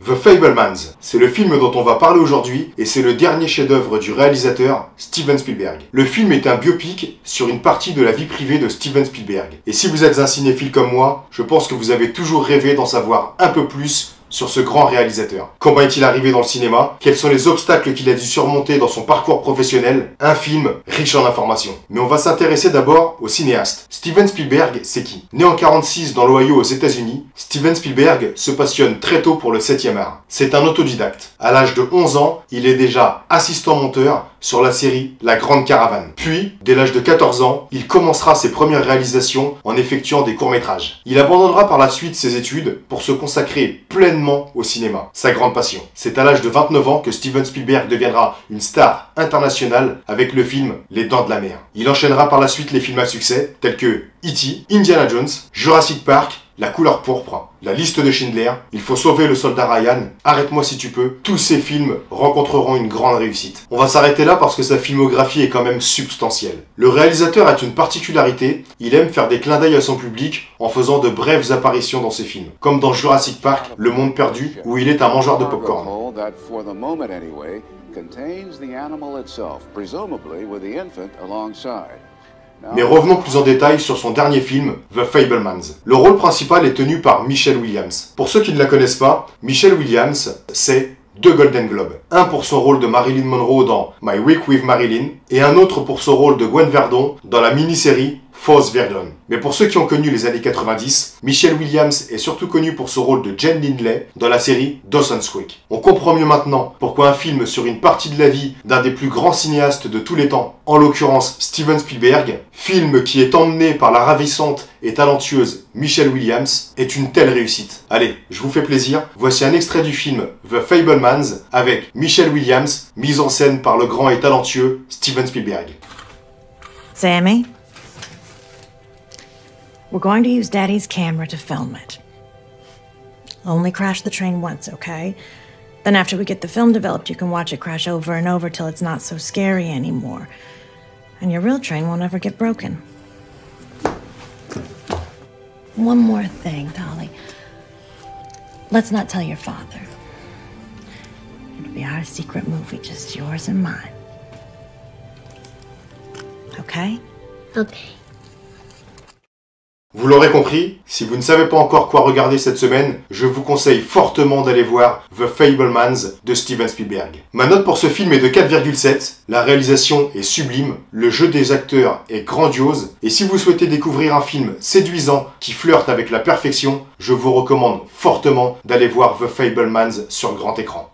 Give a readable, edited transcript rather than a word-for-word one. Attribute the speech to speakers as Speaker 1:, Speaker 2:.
Speaker 1: The Fabelmans, c'est le film dont on va parler aujourd'hui et c'est le dernier chef-d'œuvre du réalisateur Steven Spielberg. Le film est un biopic sur une partie de la vie privée de Steven Spielberg. Et si vous êtes un cinéphile comme moi, je pense que vous avez toujours rêvé d'en savoir un peu plus sur ce grand réalisateur. Comment est-il arrivé dans le cinéma? Quels sont les obstacles qu'il a dû surmonter dans son parcours professionnel? Un film riche en informations. Mais on va s'intéresser d'abord au cinéaste. Steven Spielberg, c'est qui? Né en 1946 dans l'Ohio aux États-Unis, Steven Spielberg se passionne très tôt pour le 7e art. C'est un autodidacte. À l'âge de 11 ans, il est déjà assistant monteur sur la série La Grande Caravane. Puis, dès l'âge de 14 ans, il commencera ses premières réalisations en effectuant des courts-métrages. Il abandonnera par la suite ses études pour se consacrer pleinement au cinéma, sa grande passion. C'est à l'âge de 29 ans que Steven Spielberg deviendra une star internationale avec le film Les Dents de la Mer. Il enchaînera par la suite les films à succès tels que E.T., Indiana Jones, Jurassic Park, La Couleur Pourpre, La Liste de Schindler, Il faut sauver le soldat Ryan, Arrête-moi si tu peux. Tous ces films rencontreront une grande réussite. On va s'arrêter là parce que sa filmographie est quand même substantielle. Le réalisateur a une particularité, il aime faire des clins d'œil à son public en faisant de brèves apparitions dans ses films, comme dans Jurassic Park, Le Monde Perdu, où il est un mangeur de popcorn. Mais revenons plus en détail sur son dernier film, The Fabelmans. Le rôle principal est tenu par Michelle Williams. Pour ceux qui ne la connaissent pas, Michelle Williams, c'est 2 Golden Globes. Un pour son rôle de Marilyn Monroe dans My Week with Marilyn, et un autre pour son rôle de Gwen Verdon dans la mini-série Fosse Verdon. Mais pour ceux qui ont connu les années 90, Michelle Williams est surtout connue pour son rôle de Jen Lindley dans la série Dawson's Creek. On comprend mieux maintenant pourquoi un film sur une partie de la vie d'un des plus grands cinéastes de tous les temps, en l'occurrence Steven Spielberg, film qui est emmené par la ravissante et talentueuse Michelle Williams, est une telle réussite. Allez, je vous fais plaisir, voici un extrait du film The Fabelmans avec Michelle Williams, mise en scène par le grand et talentueux Steven Spielberg.
Speaker 2: Sammy? We're going to use Daddy's camera to film it. Only crash the train once, okay? Then after we get the film developed, you can watch it crash over and over till it's not so scary anymore. And your real train won't ever get broken. One more thing, Dolly. Let's not tell your father. It'll be our secret movie, just yours and mine. Okay?
Speaker 3: Okay.
Speaker 1: Vous l'aurez compris, si vous ne savez pas encore quoi regarder cette semaine, je vous conseille fortement d'aller voir The Fabelmans de Steven Spielberg. Ma note pour ce film est de 4,7, la réalisation est sublime, le jeu des acteurs est grandiose, et si vous souhaitez découvrir un film séduisant qui flirte avec la perfection, je vous recommande fortement d'aller voir The Fabelmans sur grand écran.